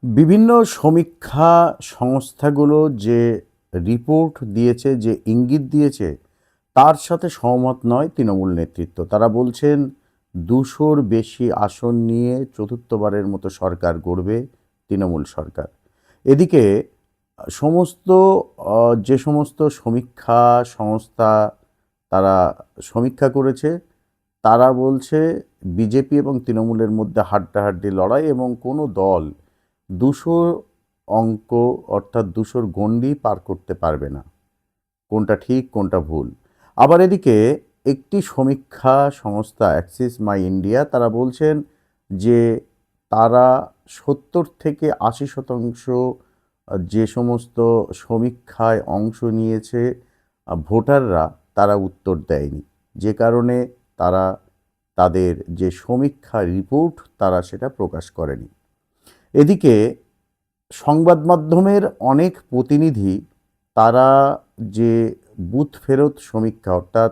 বিভিন্ন সমীক্ষা সংস্থাগুলো যে রিপোর্ট দিয়েছে, যে ইঙ্গিত দিয়েছে, তার সাথে সহমত নয় তৃণমূল নেতৃত্ব। তারা বলছেন ২০০-র বেশি আসন নিয়ে চতুর্থবারের মতো সরকার গড়বে তৃণমূল সরকার। এদিকে সমস্ত যে সমস্ত সমীক্ষা সংস্থা তারা সমীক্ষা করেছে, তারা বলছে বিজেপি এবং তৃণমূলের মধ্যে হাড্ডাহাড্ডি লড়াই এবং কোনো দল ২০০ অঙ্ক অর্থাৎ ২০০-র গণ্ডি পার করতে পারবে না। কোনটা ঠিক কোনটা ভুল। আবার এদিকে একটি সমীক্ষা সংস্থা অ্যাক্সিস মাই ইন্ডিয়া তারা বলছেন যে তারা ৭০ থেকে ৮০% যে সমস্ত সমীক্ষায় অংশ নিয়েছে ভোটাররা, তারা উত্তর দেয়নি, যে কারণে তারা তাদের যে সমীক্ষা রিপোর্ট তারা সেটা প্রকাশ করেনি। এদিকে সংবাদ মাধ্যমের অনেক প্রতিনিধি তারা যে বুথ ফেরত সমীক্ষা অর্থাৎ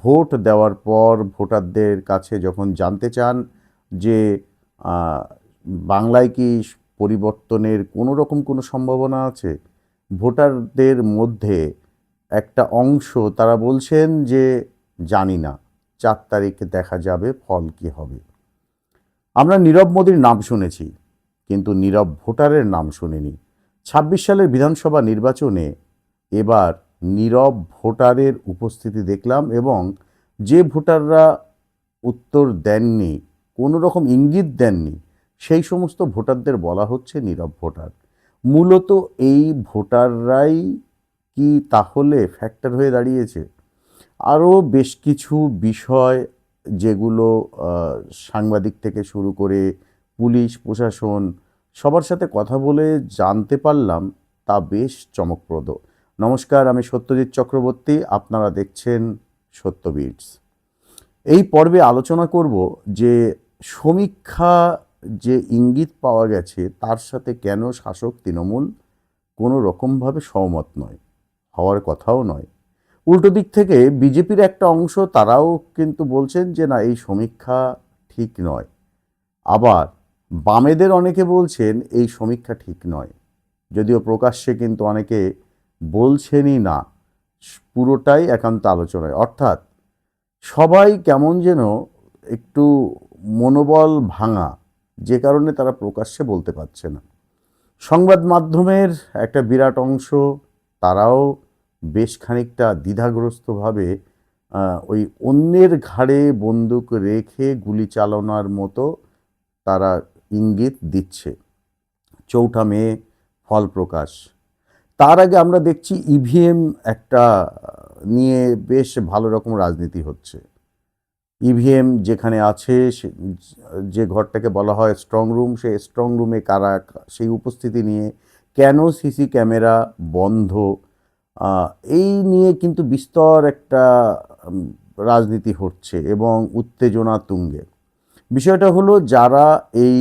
ভোট দেওয়ার পর ভোটারদের কাছে যখন জানতে চান যে আহ, বাংলায় কি পরিবর্তনের কোনো রকম কোনো সম্ভাবনা আছে, ভোটারদের মধ্যে একটা অংশ তারা বলছেন যে জানি না, ৪ তারিখে দেখা যাবে ফল কি হবে। আমরা নীরব মোদীর নাম শুনেছি, কিন্তু নীরব ভোটারের নাম শুনিনি। ২৬ সালের বিধানসভা নির্বাচনে এবার নীরব ভোটারের উপস্থিতি দেখলাম, এবং যে ভোটাররা উত্তর দেননি, কোনো রকম ইঙ্গিত দেননি, সেই সমস্ত ভোটারদের বলা হচ্ছে নীরব ভোটার। মূলত এই ভোটাররাই কি তাহলে ফ্যাক্টর হয়ে দাঁড়িয়েছে? আরও বেশ কিছু বিষয় যেগুলো সাংবাদিক থেকে শুরু করে পুলিশ প্রশাসন সবার সাথে কথা বলে জানতে পারলাম, তা বেশ চমকপ্রদ। নমস্কার, আমি সত্যজিৎ চক্রবর্তী, আপনারা দেখছেন সত্য বিটস। এই পর্বে আলোচনা করব যে সমীক্ষা যে ইঙ্গিত পাওয়া গেছে তার সাথে কেন শাসক তৃণমূল কোনো রকমভাবে সহমত নয়, হওয়ার কথাও নয়। উল্টো দিক থেকে বিজেপির একটা অংশ তারাও কিন্তু বলছেন যে না, এই সমীক্ষা ঠিক নয়। আবার বামেদের অনেকে বলছেন এই সমীক্ষা ঠিক নয়, যদিও প্রকাশ্যে কিন্তু অনেকে বলছেনই না। পুরোটাই একান্ত আলোচনায়, অর্থাৎ সবাই কেমন যেন একটু মনোবল ভাঙা, যে কারণে তারা প্রকাশ্যে বলতে পারছে না। সংবাদ মাধ্যমের একটা বিরাট অংশ তারাও বেশ খানিকটা দ্বিধাগ্রস্তভাবে ওই অন্যের ঘাড়ে বন্দুক রেখে গুলি চালানোর মতো তারা ইঙ্গিত দিচ্ছে। ৪ঠা মে ফল প্রকাশ, তার আগে আমরা দেখছি ইভিএম একটা নিয়ে বেশ ভালো রকম রাজনীতি হচ্ছে। ইভিএম যেখানে আছে যে ঘরটাকে বলা হয় স্ট্রং রুম, সেই স্ট্রং রুমে কারা, সেই উপস্থিতি নিয়ে কেন সিসি ক্যামেরা বন্ধ, এই নিয়ে কিন্তু বিস্তর একটা রাজনীতি হচ্ছে এবং উত্তেজনা তুঙ্গে। বিষয়টা হলো যারা এই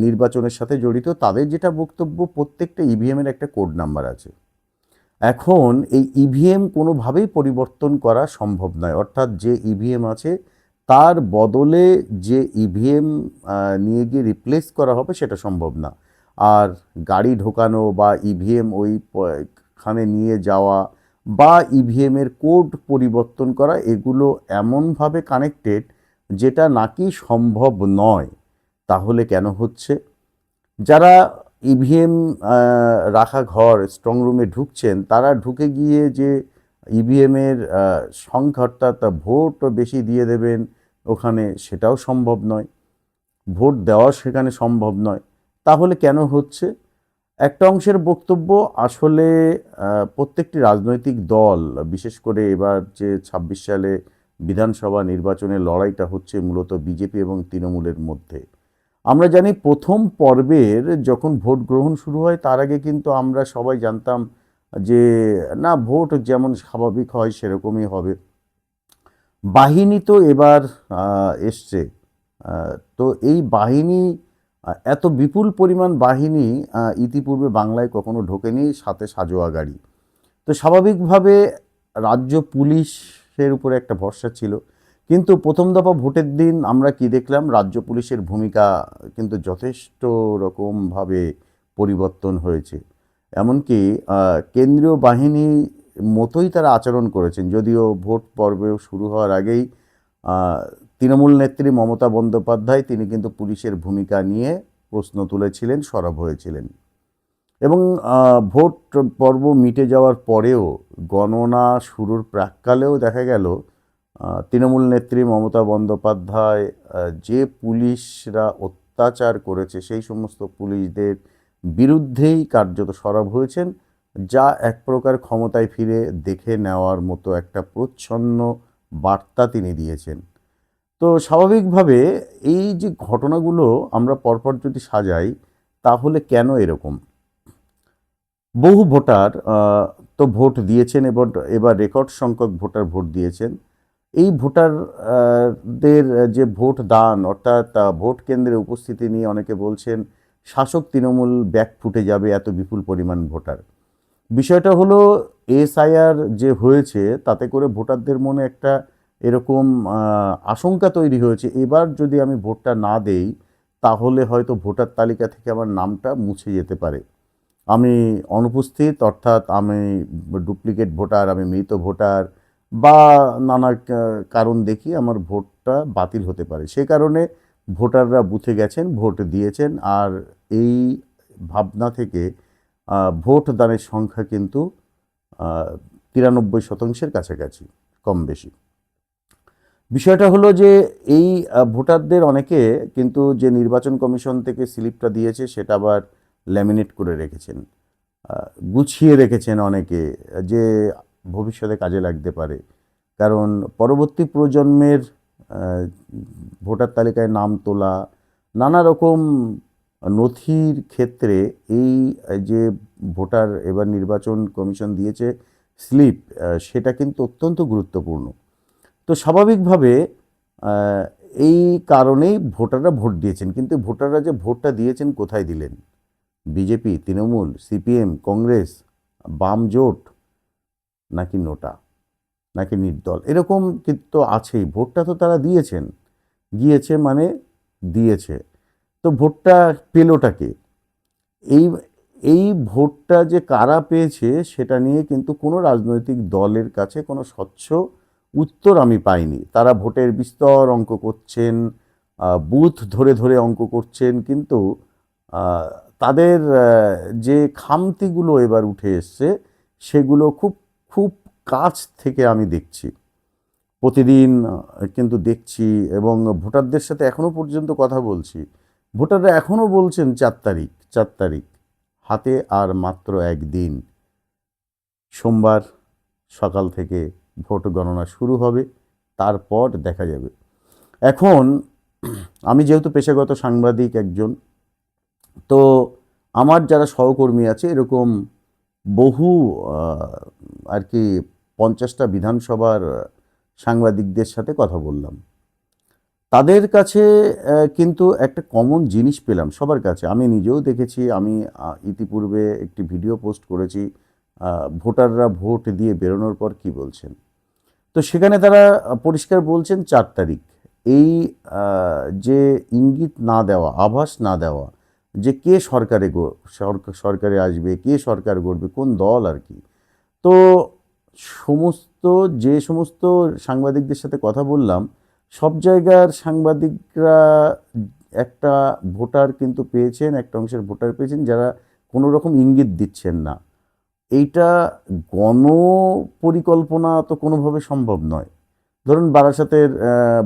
নির্বাচনের সাথে জড়িত তাদের যেটা বক্তব্য, প্রত্যেকটা ইভিএমের একটা কোড নাম্বার আছে। এখন এই ইভিএম কোনোভাবেই পরিবর্তন করা সম্ভব নয়, অর্থাৎ যে ইভিএম আছে তার বদলে যে ইভিএম নিয়ে গিয়ে রিপ্লেস করা হবে সেটা সম্ভব না। আর গাড়ি ঢোকানো বা ইভিএম ওইখানে নিয়ে যাওয়া বা ইভিএমের কোড পরিবর্তন করা, এগুলো এমনভাবে কানেক্টেড যেটা নাকি সম্ভব নয়। তাহলে কেন হচ্ছে? যারা ইভিএম রাখা ঘর স্ট্রং রুমে ঢুকছেন, তারা ঢুকে গিয়ে যে ইভিএমের সংখ্যা অর্থাৎ ভোট বেশি দিয়ে দেবেন ওখানে, সেটাও সম্ভব নয়। ভোট দেওয়া সেখানে সম্ভব নয়। তাহলে কেন হচ্ছে? একটা অংশের বক্তব্য, আসলে প্রত্যেকটি রাজনৈতিক দল, বিশেষ করে এবার যে ২৬ সালে বিধানসভা নির্বাচনের লড়াইটা হচ্ছে মূলত বিজেপি এবং তৃণমূলের মধ্যে। আমরা জানি প্রথম পর্বের যখন ভোট গ্রহণ শুরু হয় তার আগে কিন্তু আমরা সবাই জানতাম যে না, ভোট যেমন স্বাভাবিক হয় সেরকমই হবে। বাহিনী তো এবার এসছে, তো এই বাহিনী, এত বিপুল পরিমাণ বাহিনী ইতিপূর্বে বাংলায় কখনো ঢোকেনি, সাথে সাজোয়া গাড়ি। তো স্বাভাবিকভাবে রাজ্য পুলিশের উপরে একটা ভরসা ছিল, কিন্তু প্রথম দফা ভোটের দিন আমরা কি দেখলাম, রাজ্য পুলিশের ভূমিকা কিন্তু যথেষ্ট রকমভাবে পরিবর্তন হয়েছে। এমনকি কেন্দ্রীয় বাহিনী মতোই তারা আচরণ করেছেন, যদিও ভোট পর্ব শুরু হওয়ার আগেই তৃণমূল নেত্রী মমতা বন্দ্যোপাধ্যায় তিনি কিন্তু পুলিশের ভূমিকা নিয়ে প্রশ্ন তুলেছিলেন, সরব হয়েছিলেন। এবং ভোট পর্ব মিটে যাওয়ার পরেও গণনা শুরুর প্রাক্কালেও দেখা গেল তৃণমূল নেত্রী মমতা বন্দ্যোপাধ্যায় যে পুলিশরা অত্যাচার করেছে সেই সমস্ত পুলিশদের বিরুদ্ধেই কার্যত সরব হয়েছেন, যা এক প্রকার ক্ষমতায় ফিরে দেখে নেওয়ার মতো একটা প্রচ্ছন্ন বার্তা তিনি দিয়েছেন। তো স্বাভাবিকভাবে এই যে ঘটনাগুলো আমরা পরপর যদি সাজাই, তাহলে কেন এরকম? বহু ভোটার তো ভোট দিয়েছেন, এবার রেকর্ড সংখ্যক ভোটার ভোট দিয়েছেন। এই ভোটারদের যে ভোট দান, অর্থাৎ ভোট কেন্দ্রে উপস্থিতি নিয়ে অনেকে বলছেন শাসক তৃণমূল ব্যাক ফুটে যাবে, এত বিপুল পরিমাণ ভোটার। বিষয়টা হলো, এসআইআর যে হয়েছে তাতে করে ভোটারদের মনে একটা এরকম আশঙ্কা তৈরি হয়েছে, এবার যদি আমি ভোটটা না দেই তাহলে হয়তো ভোটার তালিকা থেকে আমার নামটা মুছে যেতে পারে, আমি অনুপস্থিত, অর্থাৎ আমি ডুপ্লিকেট ভোটার, আমি মৃত ভোটার, বা নানা কারণ দেখিয়ে আমার ভোটটা বাতিল হতে পারে। সে কারণে ভোটাররা বুথে গেছেন, ভোট দিয়েছেন। আর এই ভাবনা থেকে ভোট দানের সংখ্যা কিন্তু 93% কাছাকাছি, কম বেশি। বিষয়টা হলো যে এই ভোটারদের অনেকে কিন্তু যে নির্বাচন কমিশন থেকে স্লিপটা দিয়েছে সেটা আবার ল্যামিনেট করে রেখেছেন, গুছিয়ে রেখেছেন অনেকে, যে ভবিষ্যতে কাজে লাগতে পারে। কারণ পরবর্তী প্রজন্মের ভোটার তালিকায় নাম তোলা, নানা রকম নথির ক্ষেত্রে এই যে ভোটার এবার নির্বাচন কমিশন দিয়েছে স্লিপ, সেটা কিন্তু অত্যন্ত গুরুত্বপূর্ণ। তো স্বাভাবিকভাবে এই কারণেই ভোটাররা ভোট দিয়েছেন। কিন্তু ভোটাররা যে ভোটটা দিয়েছেন কোথায় দিলেন? বিজেপি, তৃণমূল, সিপিএম, কংগ্রেস, বাম জোট, নাকি নোটা, নাকি নির্দল, এরকম কিন্তু আছেই। ভোটটা তো তারা দিয়েছেন, গিয়েছে মানে দিয়েছে। তো ভোটটা পেলোটাকে, এই এই ভোটটা যে কারা পেয়েছে সেটা নিয়ে কিন্তু কোনো রাজনৈতিক দলের কাছে কোনো স্বচ্ছ উত্তর আমি পাইনি। তারা ভোটের বিস্তর অঙ্ক করছেন, বুথ ধরে ধরে অঙ্ক করছেন, কিন্তু তাদের যে খামতিগুলো এবার উঠে এসছে সেগুলো খুব খুব কাছ থেকে আমি দেখছি, প্রতিদিন কিন্তু দেখছি। এবং ভোটারদের সাথে এখনও পর্যন্ত কথা বলছি, ভোটাররা এখনও বলছেন 4 তারিখ, 4 তারিখ, হাতে আর মাত্র একদিন। সোমবার সকাল থেকে ভোট গণনা শুরু হবে, তারপর দেখা যাবে। এখন আমি যেহেতু পেশাগত সাংবাদিক একজন, তো আমার যারা সহকর্মী আছে এরকম বহু আর কি 50টা বিধানসভার সাংবাদিকদের সাথে কথা বললাম। তাদের কাছে কিন্তু একটা কমন জিনিস পেলাম সবার কাছে, আমি নিজেও দেখেছি। আমি ইতিপূর্বে একটি ভিডিও পোস্ট করেছি, ভোটাররা ভোট দিয়ে বেরোনোর পর কি বলছেন। তো সেখানে তারা পরিষ্কার বলছেন 4 তারিখ। এই যে ইঙ্গিত না দেওয়া, আভাস না দেওয়া যে কে সরকারে আসবে, কে সরকার গড়বে, কোন দল আর কি। তো যে সমস্ত সাংবাদিকদের সাথে কথা বললাম, সব জায়গার সাংবাদিকরা একটা ভোটার কিন্তু পেয়েছেন, একটা অংশের ভোটার পেয়েছেন যারা কোনো রকম ইঙ্গিত দিচ্ছেন না। এইটা গণপরিকল্পনা তো কোনোভাবে সম্ভব নয়। ধরুন বারাসাতের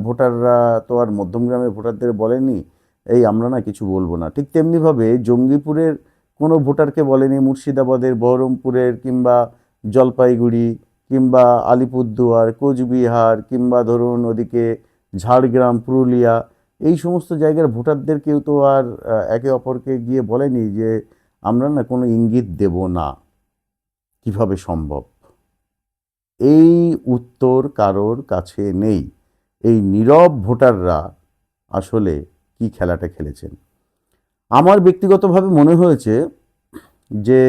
ভোটাররা তো আর মধ্যমগ্রামের ভোটারদের বলেনি এই আমরা না কিছু বলবো না, ঠিক তেমনিভাবে জঙ্গিপুরের কোনো ভোটারকে বলেনি, মুর্শিদাবাদের, বহরমপুরের, কিংবা জলপাইগুড়ি, কিংবা আলিপুরদুয়ার, কোচবিহার, কিংবা ধরুন ওদিকে ঝাড়গ্রাম, পুরুলিয়া, এই সমস্ত জায়গার ভোটারদের কেউ তো আর একে অপরকে গিয়ে বলেনি যে আমরা না কোনো ইঙ্গিত দেব না। কিভাবে সম্ভব? এই উত্তর কারোর কাছে নেই। এই নীরব ভোটাররা আসলে কি খেলাটা খেলেছেন? আমার ব্যক্তিগতভাবে মনে হয়েছে যে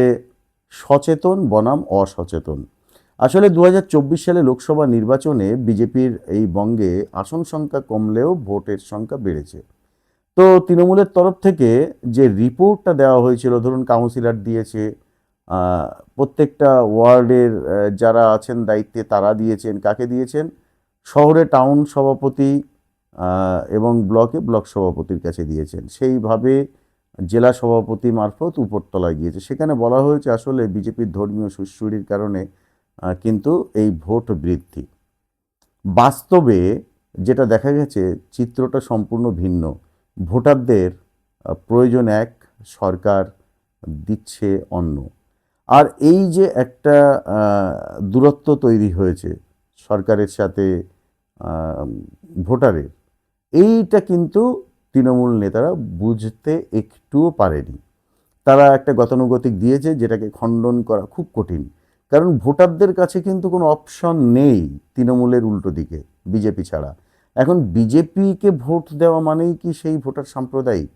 সচেতন বনাম অসচেতন। আসলে 2024 সালে লোকসভা নির্বাচনে বিজেপির এই বঙ্গে আসন সংখ্যা কমলেও ভোটের সংখ্যা বেড়েছে। তো তৃণমূলের তরফ থেকে যে রিপোর্টটা দেওয়া হয়েছিল, ধরুন কাউন্সিলর দিয়েছে, প্রত্যেকটা ওয়ার্ডের যারা আছেন দায়িত্বে তারা দিয়েছেন। কাকে দিয়েছেন? শহরে টাউন সভাপতি এবং ব্লকে ব্লক সভাপতির কাছে দিয়েছেন। সেইভাবে জেলা সভাপতি মারফত উপরতলায় গিয়েছে। সেখানে বলা হয়েছে আসলে বিজেপির ধর্মীয় সুড়সুড়ির কারণে কিন্তু এই ভোট বৃদ্ধি। বাস্তবে যেটা দেখা গেছে, চিত্রটা সম্পূর্ণ ভিন্ন। ভোটারদের প্রয়োজন এক, সরকার দিচ্ছে অন্য। আর এই যে একটা দূরত্ব তৈরি হয়েছে সরকারের সাথে আহ, ভোটারের, এইটা কিন্তু তৃণমূল নেতারা বুঝতে একটুও পারেনি। তারা একটা গতানুগতিক দিয়েছে, যেটাকে খণ্ডন করা খুব কঠিন। কারণ ভোটারদের কাছে কিন্তু কোনো অপশন নেই তৃণমূলের উল্টো দিকে, বিজেপি ছাড়া। এখন বিজেপিকে ভোট দেওয়া মানেই কি সেই ভোটার সাম্প্রদায়িক?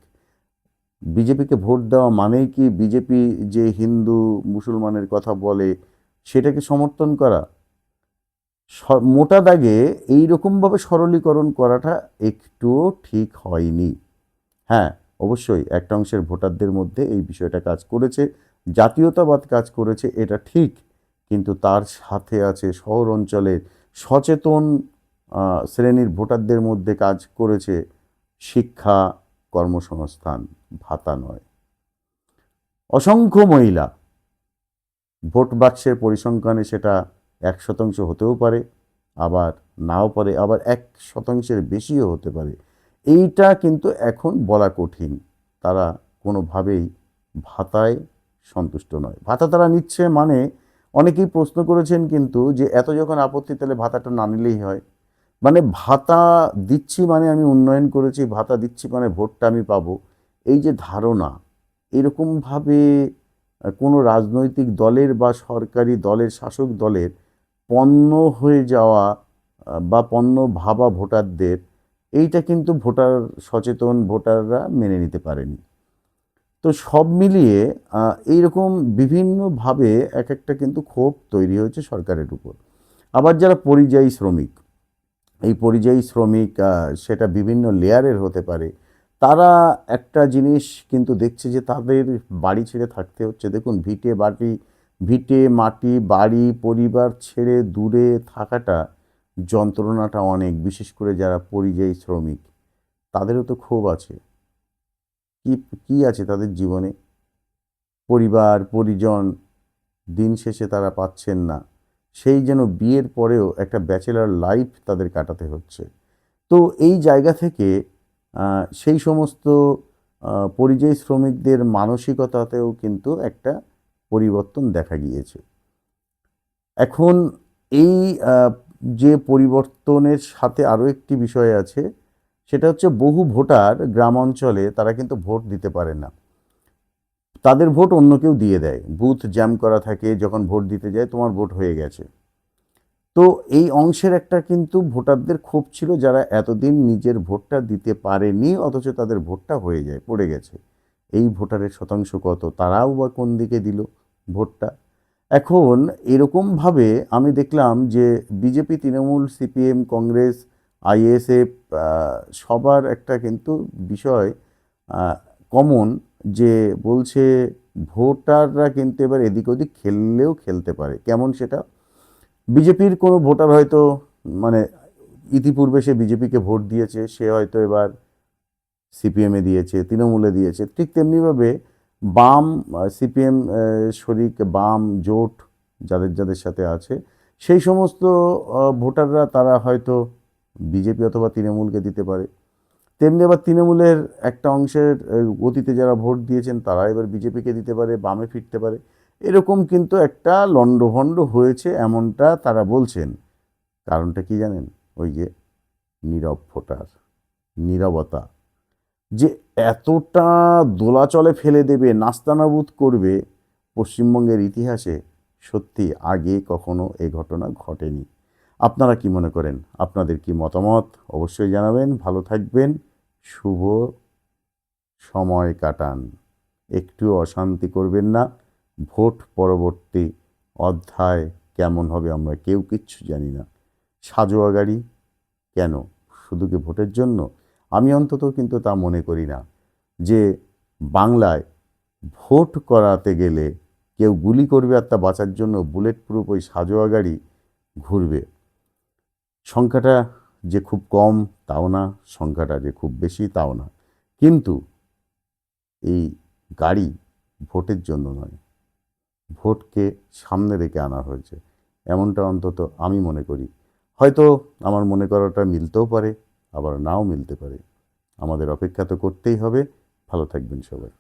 বিজেপিকে ভোট দেওয়া মানেই কি বিজেপি যে হিন্দু মুসলমানের কথা বলে সেটাকে সমর্থন করা? মোটা দাগে এইরকমভাবে সরলীকরণ করাটা একটুও ঠিক হয়নি। হ্যাঁ, অবশ্যই একটা অংশের ভোটারদের মধ্যে এই বিষয়টা কাজ করেছে, জাতীয়তাবাদ কাজ করেছে, এটা ঠিক। কিন্তু তার সাথে আছে শহর অঞ্চলের সচেতন শ্রেণীর ভোটারদের মধ্যে কাজ করেছে শিক্ষা, কর্মসংস্থান, ভাতা নয়। অসংখ্য মহিলা ভোট বাক্সের পরিসংখ্যানে সেটা 1% হতেও পারে, আবার নাও পারে, আবার 1%-এর বেশিও হতে পারে। এইটা কিন্তু এখন বলা কঠিন। তারা কোনোভাবেই ভাতায় সন্তুষ্ট নয়। ভাতা তারা নিচ্ছে মানে, অনেকেই প্রশ্ন করেছেন কিন্তু যে এত যখন আপত্তি, তাহলে ভাতাটা না নিলেই হয়। মানে ভাতা দিচ্ছি মানে আমি উন্নয়ন করেছি, ভাতা দিচ্ছি মানে ভোটটা আমি পাবো, এই যে ধারণা, এরকমভাবে কোনো রাজনৈতিক দলের বা সরকারি দলের, শাসক দলের পণ্য হয়ে যাওয়া বা পণ্য ভাবা ভোটারদের, এইটা কিন্তু সচেতন ভোটাররা মেনে নিতে পারেনি। তো সব মিলিয়ে এইরকম বিভিন্নভাবে এক একটা কিন্তু ক্ষোভ তৈরি হয়েছে সরকারের উপর। আবার যারা পরিযায়ী শ্রমিক, এই পরিযায়ী শ্রমিক সেটা বিভিন্ন লেয়ারের হতে পারে, তারা একটা জিনিস কিন্তু দেখছে যে তাদের বাড়ি ছেড়ে থাকতে হচ্ছে। দেখুন, ভিটে মাটি বাড়ি পরিবার ছেড়ে দূরে থাকাটা, যন্ত্রণাটা অনেক। বিশেষ করে যারা পরিযায়ী শ্রমিক, তাদেরও তো ক্ষোভ আছে। কি কি আছে তাদের জীবনে? পরিবার পরিজন, দিন শেষে তারা পাচ্ছেন না। সেই যেন বিয়ের পরেও একটা ব্যাচেলার লাইফ তাদের কাটাতে হচ্ছে। তো এই জায়গা থেকে সেই সমস্ত পরিযায়ী শ্রমিকদের মানসিকতাতেও কিন্তু একটা পরিবর্তন দেখা গিয়েছে। এখন এই যে পরিবর্তনের সাথে আরও একটি বিষয় আছে, সেটা হচ্ছে বহু ভোটার গ্রাম অঞ্চলে তারা কিন্তু ভোট দিতে পারে না। তাদের ভোট অন্য কেউ দিয়ে দেয়। বুথ জ্যাম করা থাকে, যখন ভোট দিতে যায় তোমার ভোট হয়ে গেছে। তো এই অংশের একটা কিন্তু ভোটারদের ক্ষোভ ছিল, যারা এতদিন নিজের ভোটটা দিতে পারেনি, অথচ তাদের ভোটটা হয়ে যায়, পড়ে গেছে। এই ভোটারের শতাংশ কত? তারাও বা কোন দিকে দিল ভোটটা? এখন এরকমভাবে আমি দেখলাম যে BJP, Trinamool, CPM, Congress, ISF, সবার একটা কিন্তু বিষয় কমন, যে বলছে ভোটাররা কিন্তু এবার এদিক ওদিক খেললেও খেলতে পারে। কেমন সেটা? বিজেপির কোনো ভোটার হয়তো, মানে ইতিপূর্বে সে বিজেপিকে ভোট দিয়েছে, সে হয়তো এবার সিপিএমে দিয়েছে, তৃণমূলে দিয়েছে। ঠিক তেমনিভাবে বাম, সিপিএম শরিক বাম জোট যাদের যাদের সাথে আছে, সেই সমস্ত ভোটাররা তারা হয়তো বিজেপি অথবা তৃণমূলকে দিতে পারে। তেমনি আবার তৃণমূলের একটা অংশের অতীতে যারা ভোট দিয়েছেন, তারা এবার বিজেপিকে দিতে পারে, বামে ফিরতে পারে। এরকম কিন্তু একটা লণ্ডভণ্ড হয়েছে, এমনটা তারা বলছেন। কারণটা কি জানেন? ওই যে নীরব ভোটার, নীরবতা, যে এতটা দোলাচলে ফেলে দেবে, নাস্তানাবুদ করবে, পশ্চিমবঙ্গের ইতিহাসে সত্যি আগে কখনো এ ঘটনা ঘটেনি। আপনারা কি মনে করেন? আপনাদের কি মতামত? অবশ্যই জানাবেন। ভালো থাকবেন। শুভ সময় কাটান। একটু অশান্তি করবেন না। ভোট পরবর্তী অধ্যায় কেমন হবে আমরা কেউ কিচ্ছু জানি না। সাজোয়া গাড়ি কেন? শুধু কি ভোটের জন্য? আমি অন্তত কিন্তু তা মনে করি না যে বাংলায় ভোট করাতে গেলে কেউ গুলি করবে আর তা বাঁচার জন্য বুলেট প্রুফ ওই সাজোয়া গাড়ি ঘুরবে। সংখ্যাটা যে খুব কম তাও না, সংখ্যাটা যে খুব বেশি তাও না, কিন্তু এই গাড়ি ভোটের জন্য নয়, ভোটকে সামনে রেখে আনা হয়েছে, এমনটা অন্তত আমি মনে করি। হয়তো আমার মনে করাটা মিলতেও পারে, আবার নাও মিলতে পারে। আমাদের অপেক্ষা তো করতেই হবে। ভালো থাকবেন সবাই।